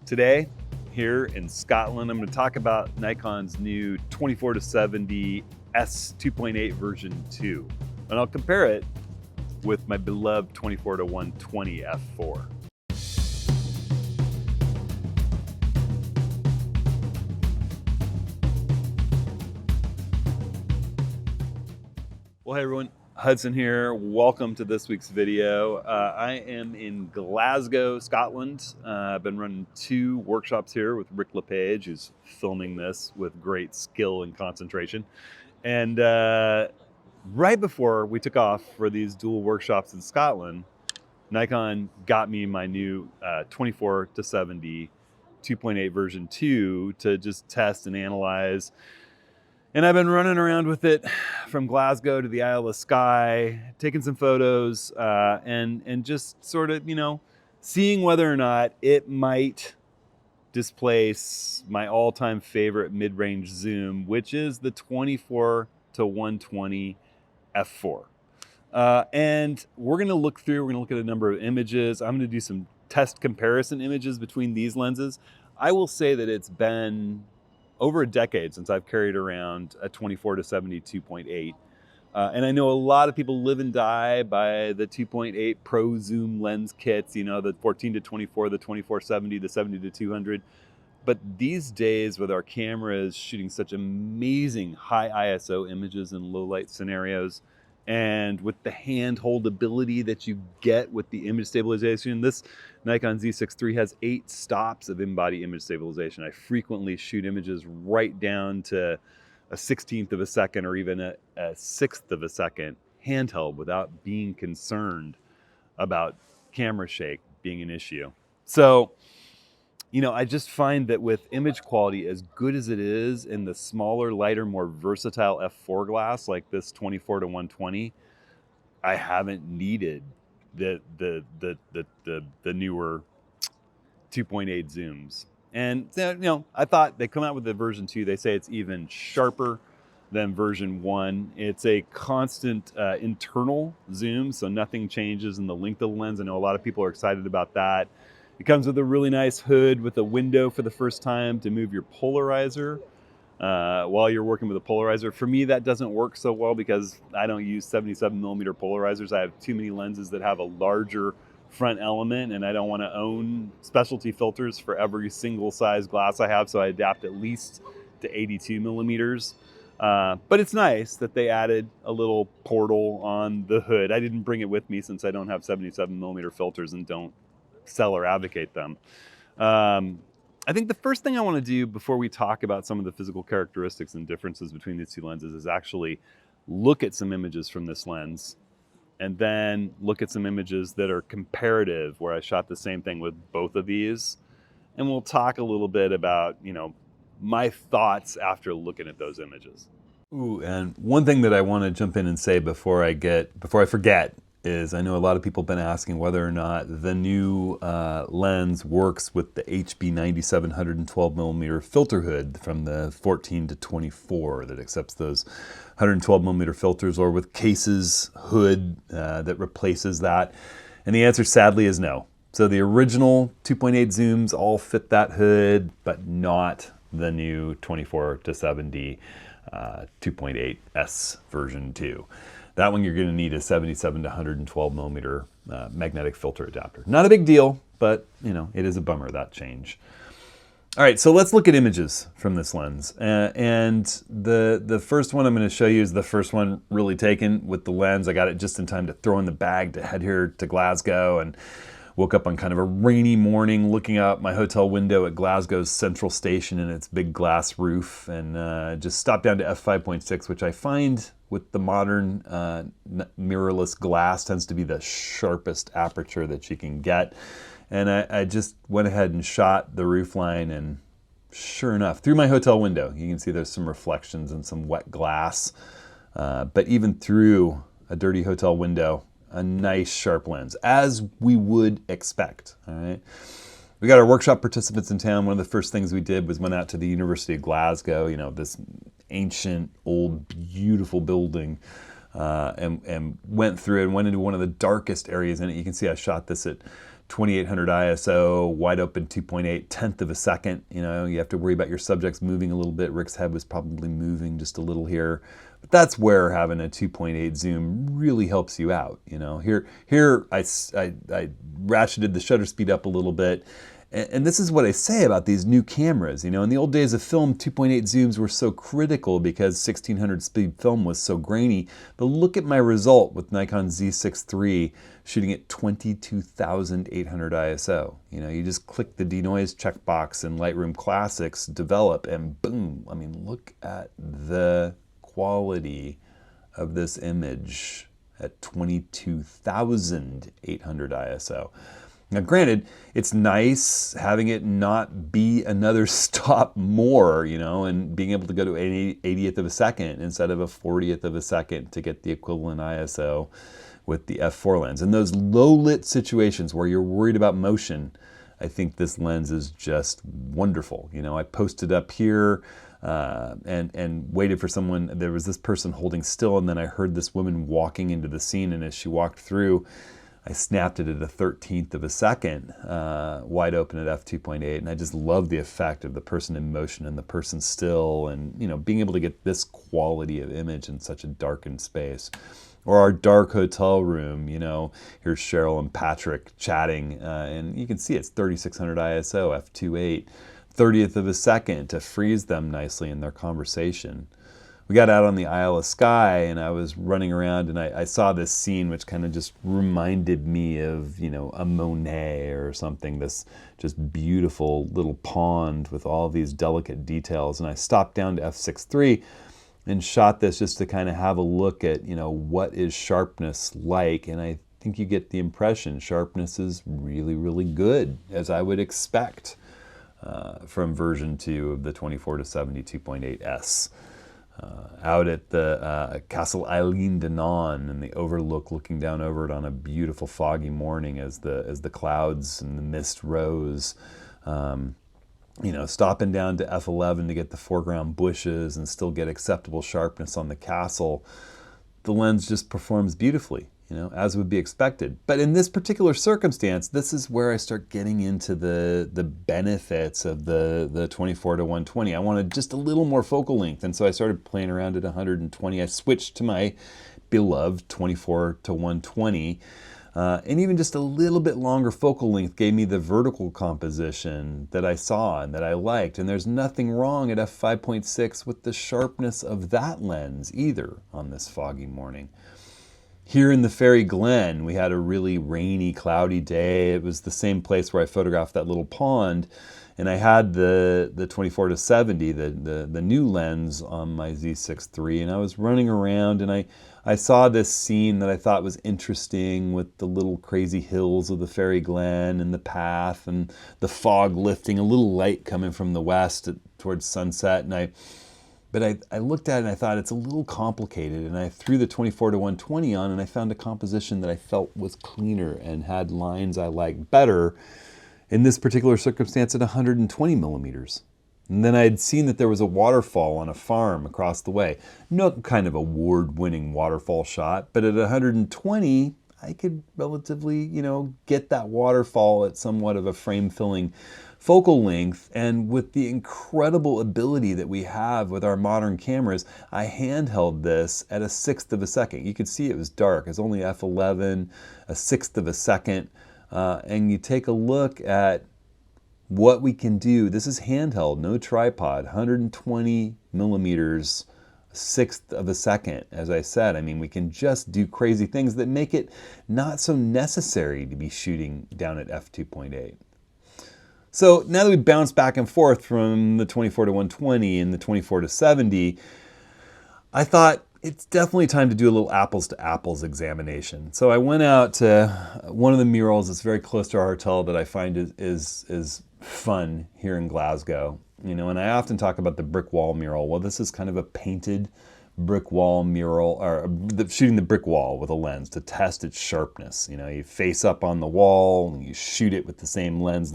Today, here in Scotland, I'm going to talk about Nikon's new 24-70 S 2.8 version 2. And I'll compare it with my beloved 24-120 f4. Well, hey everyone, Hudson here. Welcome to this week's video. I am in Glasgow, Scotland. I've been running 2 workshops here with Rick LePage, who's filming this with great skill and concentration. And right before we took off for these dual workshops in Scotland, Nikon got me my new 24-70 2.8 version 2 to just test and analyze. And I've been running around with it from Glasgow to the Isle of Skye, taking some photos, and just sort of, seeing whether or not it might displace my all-time favorite mid-range zoom, which is the 24-120 f4. And we're going to look at a number of images. I'm going to do some test comparison images between these lenses. I will say that it's been over a decade since I've carried around a 24-70 2.8. And I know a lot of people live and die by the 2.8 Pro Zoom lens kits, the 14-24, the 24-70, the 70-200. But these days with our cameras shooting such amazing high ISO images in low light scenarios, and with the hand holdability that you get with the image stabilization, this Nikon Z6 III has 8 stops of in-body image stabilization. I frequently shoot images right down to a 1/16 of a second or even a 1/6 of a second handheld without being concerned about camera shake being an issue. So, I just find that with image quality as good as it is in the smaller, lighter, more versatile f4 glass like this 24-120, I haven't needed the newer 2.8 zooms. And I thought they come out with the version 2. They say it's even sharper than version 1. It's a constant internal zoom, so nothing changes in the length of the lens. I know a lot of people are excited about that. It comes with a really nice hood with a window for the first time to move your polarizer while you're working with a polarizer. For me, that doesn't work so well because I don't use 77mm polarizers. I have too many lenses that have a larger front element, and I don't want to own specialty filters for every single size glass I have, so I adapt at least to 82mm. But it's nice that they added a little portal on the hood. I didn't bring it with me since I don't have 77mm filters and don't sell or advocate them. I think the first thing I want to do before we talk about some of the physical characteristics and differences between these 2 lenses is actually look at some images from this lens and then look at some images that are comparative where I shot the same thing with both of these. And we'll talk a little bit about, my thoughts after looking at those images. Ooh, and one thing that I want to jump in and say before I forget is I know a lot of people have been asking whether or not the new lens works with the HB97 112mm filter hood from the 14-24 that accepts those 112mm filters, or with Case's hood that replaces that. And the answer sadly is no. So the original 2.8 zooms all fit that hood, but not the new 24-70 2.8 S version 2. That one you're going to need a 77 to 112mm magnetic filter adapter. Not a big deal, but it is a bummer, that change. All right, so let's look at images from this lens. And the first one I'm going to show you is the first one really taken with the lens. I got it just in time to throw in the bag to head here to Glasgow, and woke up on kind of a rainy morning looking out my hotel window at Glasgow's Central Station and its big glass roof, and just stopped down to f5.6, which I find with the modern mirrorless glass tends to be the sharpest aperture that you can get. And I just went ahead and shot the roof line, and sure enough, through my hotel window, you can see there's some reflections and some wet glass. But even through a dirty hotel window, a nice sharp lens, as we would expect. All right. We got our workshop participants in town. One of the first things we did was went out to the University of Glasgow, this ancient, old, beautiful building, and went through it and went into one of the darkest areas in it. You can see I shot this at 2800 ISO, wide open 2.8, tenth of a second. You know, you have to worry about your subjects moving a little bit. Rick's head was probably moving just a little here. But that's where having a 2.8 zoom really helps you out. You know, here I ratcheted the shutter speed up a little bit. And this is what I say about these new cameras. You know, in the old days of film, 2.8 zooms were so critical because 1600 speed film was so grainy. But look at my result with Nikon Z6 III shooting at 22,800 ISO. You know, you just click the denoise checkbox in Lightroom Classics, develop, and boom. I mean, look at the quality of this image at 22,800 ISO. Now, granted, it's nice having it not be another stop more, you know, and being able to go to an 80th of a second instead of a 40th of a second to get the equivalent ISO with the f4 lens. In those low-lit situations where you're worried about motion, I think this lens is just wonderful. You know, I posted up here and waited for someone. There was this person holding still, and then I heard this woman walking into the scene, and as she walked through, I snapped it at a 13th of a second, wide open at f2.8, and I just love the effect of the person in motion and the person still, and you know, being able to get this quality of image in such a darkened space. Or our dark hotel room, you know, here's Cheryl and Patrick chatting, and you can see it's 3600 ISO, f2.8, 30th of a second to freeze them nicely in their conversation. We got out on the Isle of Skye, and I was running around, and I saw this scene which kind of just reminded me of, you know, a Monet or something, this just beautiful little pond with all these delicate details. And I stopped down to f6 III and shot this just to kind of have a look at, you know, what is sharpness like. And I think you get the impression sharpness is really, really good, as I would expect from version 2 of the 24-70 2.8S. Out at the Castle Eilean de Non and the overlook, looking down over it on a beautiful foggy morning as the clouds and the mist rose. You know, stopping down to f11 to get the foreground bushes and still get acceptable sharpness on the castle. The lens just performs beautifully, you know, as would be expected. But in this particular circumstance, this is where I start getting into the benefits of the 24-120. I wanted just a little more focal length, and so I started playing around at 120. I switched to my beloved 24-120, and even just a little bit longer focal length gave me the vertical composition that I saw and that I liked. And there's nothing wrong at f5.6 with the sharpness of that lens either on this foggy morning. Here in the Fairy Glen, we had a really rainy, cloudy day. It was the same place where I photographed that little pond, and I had the 24-70, the new lens on my Z6 III, and I was running around, and I saw this scene that I thought was interesting with the little crazy hills of the Fairy Glen and the path and the fog lifting, a little light coming from the west towards sunset, But I looked at it and I thought it's a little complicated, and I threw the 24-120 on, and I found a composition that I felt was cleaner and had lines I liked better in this particular circumstance at 120 millimeters. And then I had seen that there was a waterfall on a farm across the way. No kind of award-winning waterfall shot, but at 120, I could relatively, you know, get that waterfall at somewhat of a frame-filling focal length. And with the incredible ability that we have with our modern cameras, I handheld this at a 1/6 of a second. You could see it was dark. It's only f11, a 1/6 of a second. And you take a look at what we can do. This is handheld, no tripod, 120 millimeters, 1/6 of a second. As I said, I mean, we can just do crazy things that make it not so necessary to be shooting down at f2.8. So now that we bounce back and forth from the 24-120 and the 24-70, I thought it's definitely time to do a little apples to apples examination. So I went out to one of the murals that's very close to our hotel that I find is fun here in Glasgow. You know, and I often talk about the brick wall mural. Well, this is kind of a painted brick wall mural, or shooting the brick wall with a lens to test its sharpness. You know, you face up on the wall, and you shoot it with the same lens,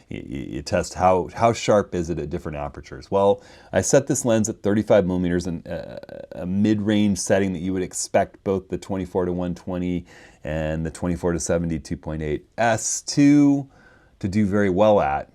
you test how sharp is it at different apertures. Well, I set this lens at 35 millimeters, and a mid-range setting that you would expect both the 24-120 and the 24-70 2.8 S2 to do very well at.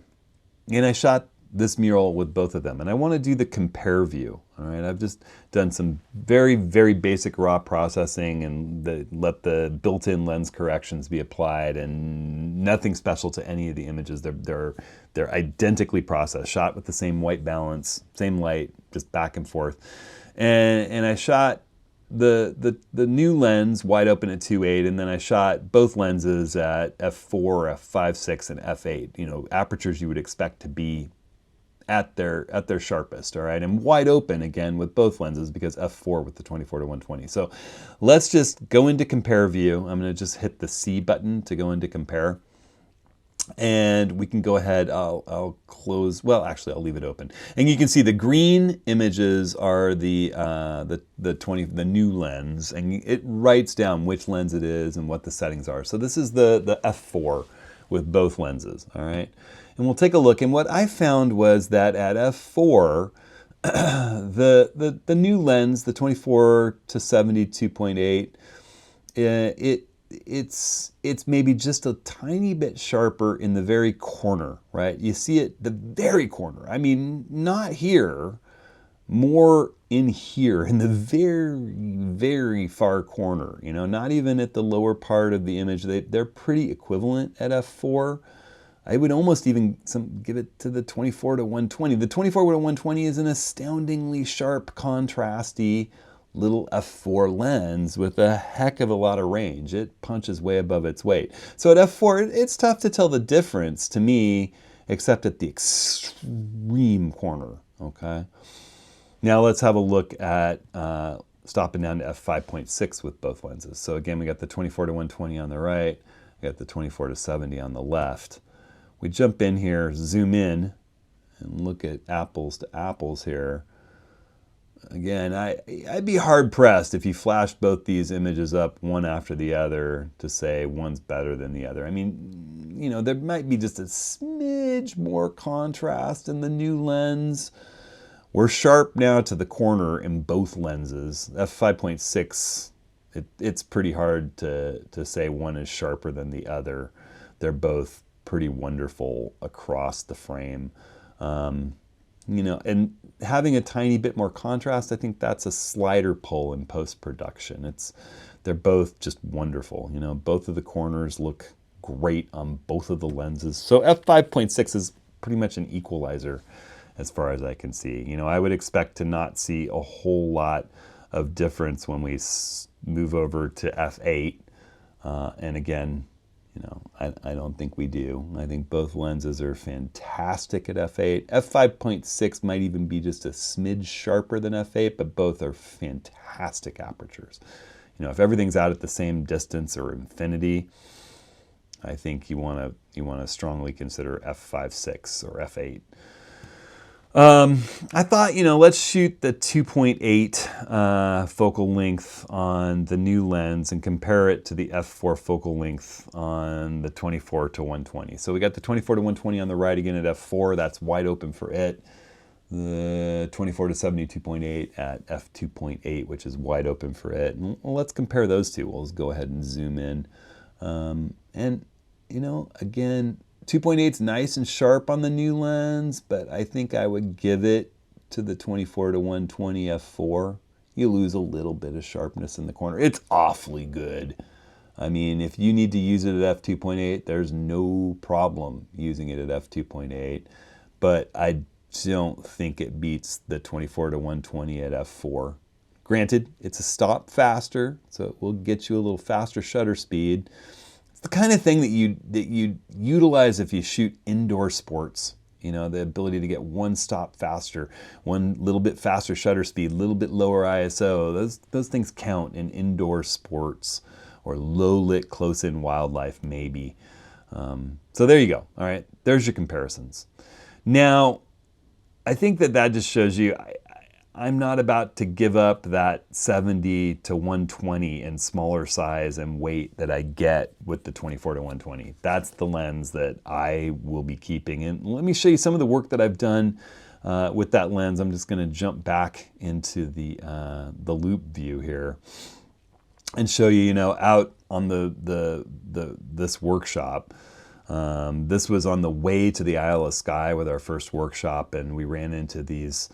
And I shot this mural with both of them, and I want to do the compare view. All right, I've just done some very, very basic raw processing and let the built-in lens corrections be applied, and nothing special to any of the images. They're identically processed, shot with the same white balance, same light, just back and forth. And I shot the new lens wide open at 2.8, and then I shot both lenses at f4, f5.6, and f8. You know, apertures you would expect to be at their sharpest, all right? And wide open again with both lenses, because f4 with the 24-120. So let's just go into compare view. I'm gonna just hit the C button to go into compare. And we can go ahead, I'll close, well, actually I'll leave it open. And you can see the green images are the new lens, and it writes down which lens it is and what the settings are. So this is the f4 with both lenses, all right? And we'll take a look, and what I found was that at f4, the new lens, the 24-70 2.8, it's maybe just a tiny bit sharper in the very corner, right? You see it, the very corner. I mean, not here, more in here, in the very, very far corner, you know, not even at the lower part of the image. They're pretty equivalent at f4. I would almost even give it to the 24-120. The 24-120 is an astoundingly sharp, contrasty little f4 lens with a heck of a lot of range. It punches way above its weight. So at f4, it's tough to tell the difference to me, except at the extreme corner, okay? Now let's have a look at stopping down to f5.6 with both lenses. So again, we got the 24-120 on the right, we got the 24-70 on the left. We jump in here, zoom in, and look at apples to apples here. Again, I'd be hard-pressed if you flashed both these images up one after the other to say one's better than the other. I mean, you know, there might be just a smidge more contrast in the new lens. We're sharp now to the corner in both lenses. f5.6, it's pretty hard to say one is sharper than the other. They're both pretty wonderful across the frame. You know, and having a tiny bit more contrast, I think that's a slider pull in post-production. They're both just wonderful. You know, both of the corners look great on both of the lenses. So f5.6 is pretty much an equalizer as far as I can see. You know, I would expect to not see a whole lot of difference when we move over to f8. And again, you know, I don't think we do. I think both lenses are fantastic at f8. f5.6 might even be just a smidge sharper than f8, but both are fantastic apertures. You know, if everything's out at the same distance or infinity, I think you want to strongly consider f5.6 or f8. I thought, you know, let's shoot the 2.8 focal length on the new lens and compare it to the f4 focal length on the 24-120. So we got the 24-120 on the right again at f4. That's wide open for it. The 24-70 2.8 at f2.8, which is wide open for it. And well, let's compare those two. We'll just go ahead and zoom in. And, you know, again, 2.8 is nice and sharp on the new lens, but I think I would give it to the 24-120 f4. You lose a little bit of sharpness in the corner. It's awfully good. I mean, if you need to use it at f2.8, there's no problem using it at f2.8, but I don't think it beats the 24-120 at f4. Granted, it's a stop faster, so it will get you a little faster shutter speed. It's the kind of thing that you utilize if you shoot indoor sports. You know, the ability to get one stop faster, one little bit faster shutter speed, a little bit lower ISO. Those things count in indoor sports or low lit close in wildlife maybe. So there you go. All right, there's your comparisons. Now, I think that just shows you I'm not about to give up that 70 to 120 in smaller size and weight that I get with the 24 to 120. That's the lens that I will be keeping. And let me show you some of the work that I've done with that lens. I'm just going to jump back into the loop view here and show you, out on this workshop. This was on the way to the Isle of Skye with our first workshop, and we ran into these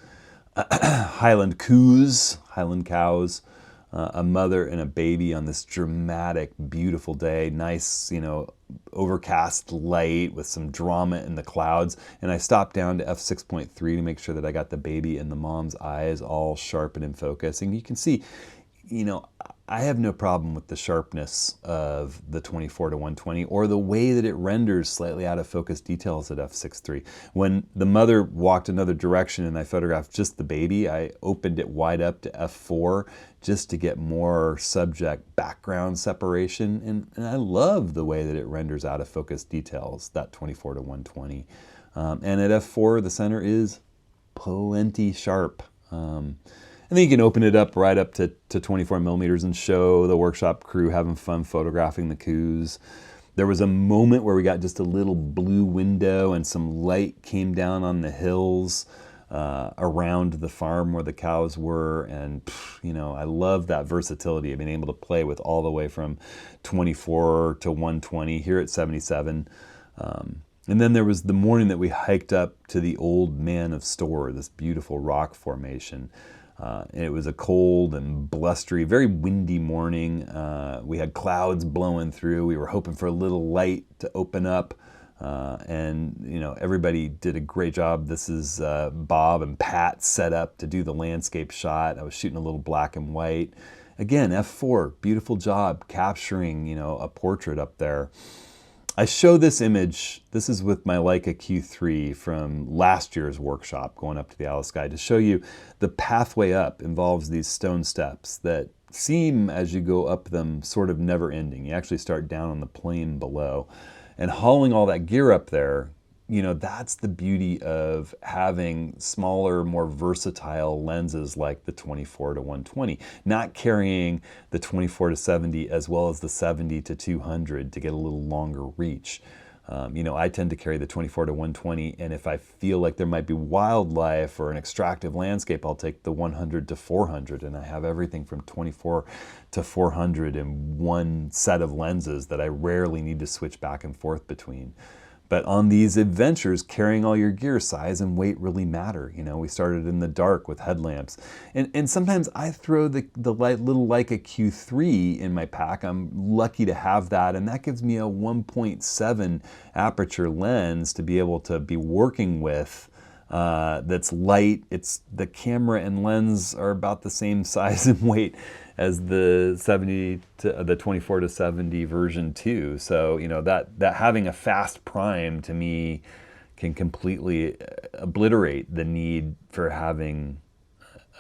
Highland coos, Highland cows, a mother and a baby on this dramatic, beautiful day. Nice, overcast light with some drama in the clouds. And I stopped down to f6.3 to make sure that I got the baby and the mom's eyes all sharp and in focus. And you can see, I have no problem with the sharpness of the 24 to 120 or the way that it renders slightly out of focus details at f6.3. When the mother walked another direction and I photographed just the baby, I opened it wide up to f4 just to get more subject background separation. And I love the way that it renders out of focus details, that 24 to 120. And at f4, the center is plenty sharp. And then you can open it up right up to 24 millimeters and show the workshop crew having fun photographing the coos. There was a moment where we got just a little blue window and some light came down on the hills around the farm where the cows were. And, I love that versatility of being able to play with all the way from 24 to 120 here at 77. And then there was the morning that we hiked up to the Old Man of Store, this beautiful rock formation. And it was a cold and blustery, very windy morning. We had clouds blowing through. We were hoping for a little light to open up. And everybody did a great job. This is Bob and Pat set up to do the landscape shot. I was shooting a little black and white. Again, f4, beautiful job capturing, a portrait up there. I show this image, this is with my Leica Q3 from last year's workshop going up to the Isle of Skye, to show you the pathway up involves these stone steps that seem, as you go up them, sort of never ending. You actually start down on the plain below. And hauling all that gear up there, that's the beauty of having smaller, more versatile lenses like the 24 to 120, not carrying the 24 to 70 as well as the 70 to 200 to get a little longer reach. I tend to carry the 24 to 120, and if I feel like there might be wildlife or an extractive landscape, I'll take the 100 to 400, and I have everything from 24 to 400 in one set of lenses that I rarely need to switch back and forth between. But on these adventures, carrying all your gear, size and weight really matter. We started in the dark with headlamps. And sometimes I throw the little Leica Q3 in my pack. I'm lucky to have that. And that gives me a 1.7 aperture lens to be able to be working with. That's light. The camera and lens are about the same size and weight as the 24 to 70 version 2. So, that having a fast prime to me can completely obliterate the need for having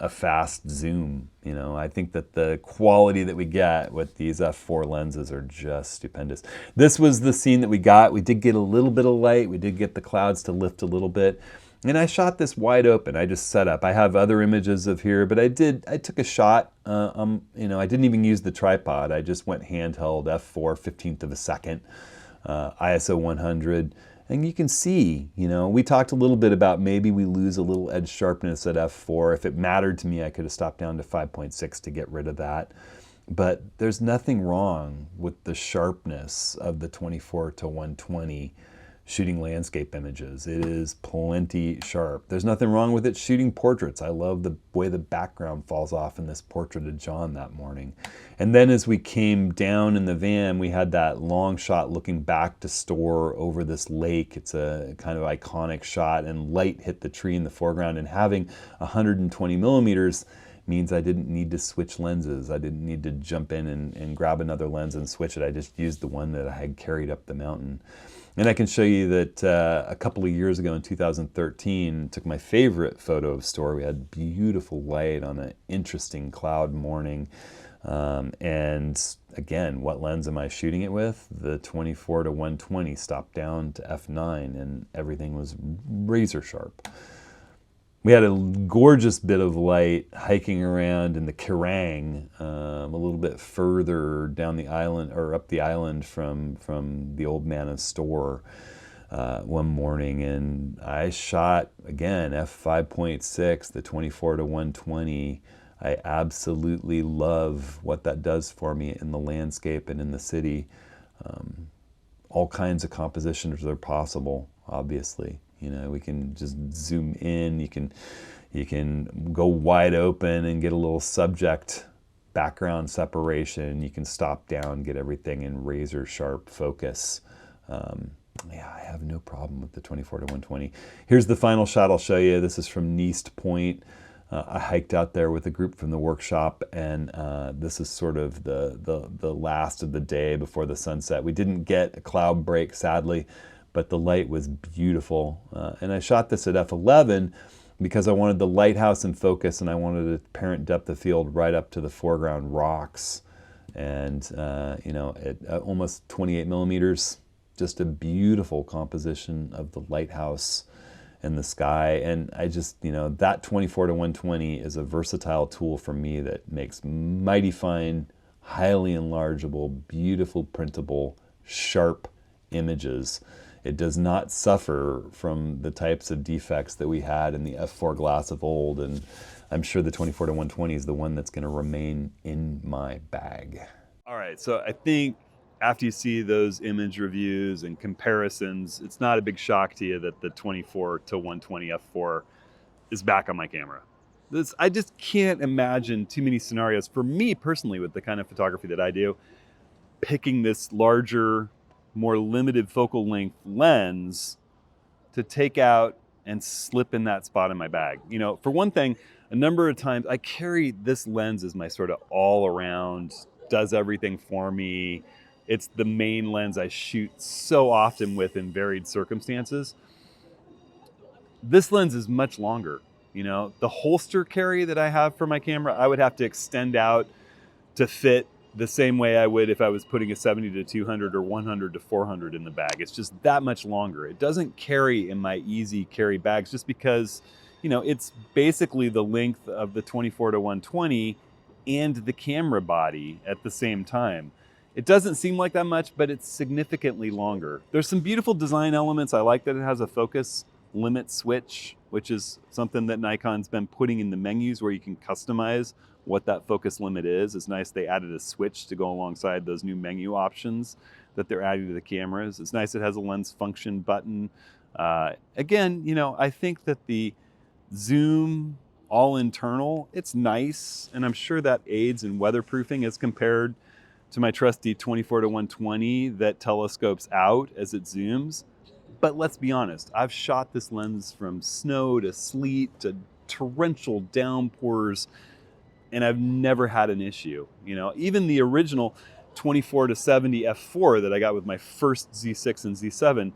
a fast zoom. I think that the quality that we get with these f4 lenses are just stupendous. This was the scene that we got. We did get a little bit of light. We did get the clouds to lift a little bit. And I shot this wide open. I just set up. I have other images of here, but I took a shot. I didn't even use the tripod. I just went handheld, f4, 15th of a second, ISO 100. And you can see, we talked a little bit about maybe we lose a little edge sharpness at f4. If it mattered to me, I could have stopped down to 5.6 to get rid of that. But there's nothing wrong with the sharpness of the 24 to 120 shooting landscape images. It is plenty sharp. There's nothing wrong with it shooting portraits. I love the way the background falls off in this portrait of John that morning. And then as we came down in the van, we had that long shot looking back to store over this lake. It's a kind of iconic shot, and light hit the tree in the foreground, and having 120 millimeters means I didn't need to switch lenses. I didn't need to jump in and grab another lens and switch it. I just used the one that I had carried up the mountain. And I can show you that a couple of years ago in 2013, took my favorite photo of store. We had beautiful light on an interesting cloud morning. And again, what lens am I shooting it with? The 24 to 120, stopped down to f9, and everything was razor sharp. We had a gorgeous bit of light hiking around in the Kerrang, a little bit further down the island or up the island from the old Manor store one morning, and I shot again f5.6, the 24-120. I absolutely love what that does for me in the landscape and in the city. All kinds of compositions are possible, obviously. You know, we can just zoom in, you can go wide open and get a little subject background separation. You can stop down, get everything in razor sharp focus. Yeah, I have no problem with the 24-120. Here's the final shot I'll show you. This is from Neast Point. I hiked out there with a group from the workshop, and this is sort of the last of the day before the sunset. We didn't get a cloud break, sadly, but the light was beautiful. And I shot this at f11 because I wanted the lighthouse in focus, and I wanted a apparent depth of field right up to the foreground rocks. And you know, at almost 28 millimeters, just a beautiful composition of the lighthouse and the sky. And I just, you know, that 24-120 is a versatile tool for me that makes mighty fine, highly enlargeable, beautiful printable, sharp images. It does not suffer from the types of defects that we had in the f4 glass of old, and I'm sure the 24-120 is the one that's going to remain in my bag. All right, so I think after you see those image reviews and comparisons, it's not a big shock to you that the 24-120 f4 is back on my camera. I just can't imagine too many scenarios for me personally with the kind of photography that I do, picking this larger, more limited focal length lens to take out and slip in that spot in my bag. You know, for one thing, a number of times I carry this lens as my sort of all around, does everything for me. It's the main lens I shoot so often with in varied circumstances. This lens is much longer. You know, the holster carry that I have for my camera, I would have to extend out to fit the same way I would if I was putting a 70-200 or 100-400 in the bag. It's just that much longer. It doesn't carry in my easy carry bags just because, you know, it's basically the length of the 24-120 and the camera body at the same time. It doesn't seem like that much, but it's significantly longer. There's some beautiful design elements. I like that it has a focus limit switch, which is something that Nikon's been putting in the menus where you can customize what that focus limit is. It's nice they added a switch to go alongside those new menu options that they're adding to the cameras. It's nice it has a lens function button. Again, you know, I think that the zoom all internal, it's nice, and I'm sure that aids in weatherproofing as compared to my trusty 24-120 that telescopes out as it zooms. But let's be honest, I've shot this lens from snow to sleet to torrential downpours, and I've never had an issue. You know, even the original 24-70 f4 that I got with my first Z6 and Z7,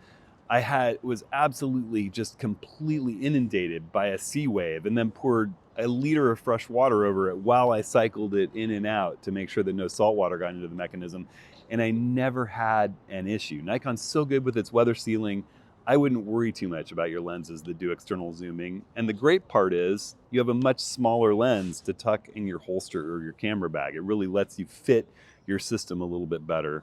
was absolutely just completely inundated by a sea wave, and then poured a liter of fresh water over it while I cycled it in and out to make sure that no salt water got into the mechanism. And I never had an issue. Nikon's so good with its weather sealing, I wouldn't worry too much about your lenses that do external zooming. And the great part is you have a much smaller lens to tuck in your holster or your camera bag. It really lets you fit your system a little bit better.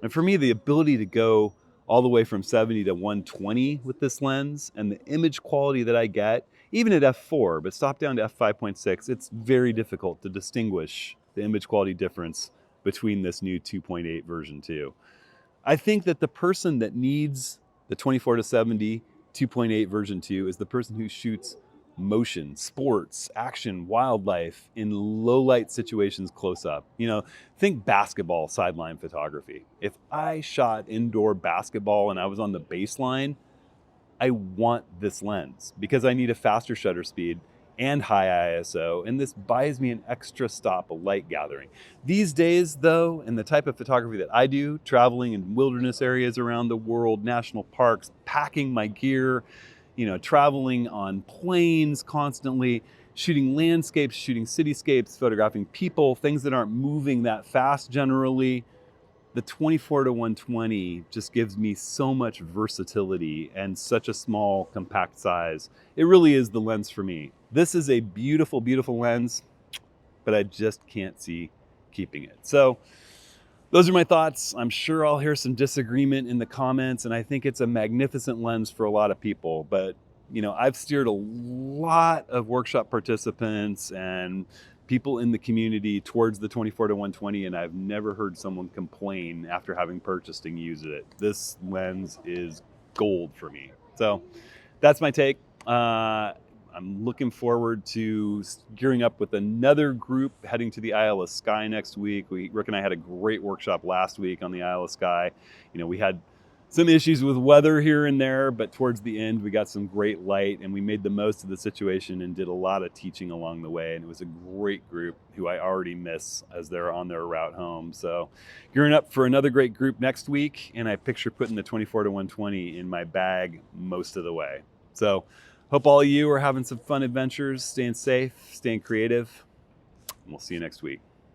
And for me, the ability to go all the way from 70 to 120 with this lens and the image quality that I get, even at f4, but stop down to f5.6, it's very difficult to distinguish the image quality difference between this new 2.8 version 2. I think that the person that needs the 24-70 2.8 version 2 is the person who shoots motion, sports, action, wildlife in low light situations close up. You know, think basketball sideline photography. If I shot indoor basketball and I was on the baseline, I want this lens because I need a faster shutter speed and high ISO, and this buys me an extra stop of light gathering. These days, though, in the type of photography that I do, traveling in wilderness areas around the world, national parks, packing my gear, you know, traveling on planes constantly, shooting landscapes, shooting cityscapes, photographing people, things that aren't moving that fast generally, the 24 to 120 just gives me so much versatility and such a small compact size. It really is the lens for me. This is a beautiful, beautiful lens, but I just can't see keeping it. So those are my thoughts. I'm sure I'll hear some disagreement in the comments, and I think it's a magnificent lens for a lot of people. But, I've steered a lot of workshop participants and people in the community towards the 24 to 120, and I've never heard someone complain after having purchased and used it. This lens is gold for me. So that's my take. I'm looking forward to gearing up with another group heading to the Isle of Skye next week. Rick and I had a great workshop last week on the Isle of Skye. We had some issues with weather here and there, but towards the end we got some great light and we made the most of the situation and did a lot of teaching along the way. And it was a great group who I already miss as they're on their route home. So gearing up for another great group next week, and I picture putting the 24 to 120 in my bag most of the way. So hope all of you are having some fun adventures, staying safe, staying creative, and we'll see you next week.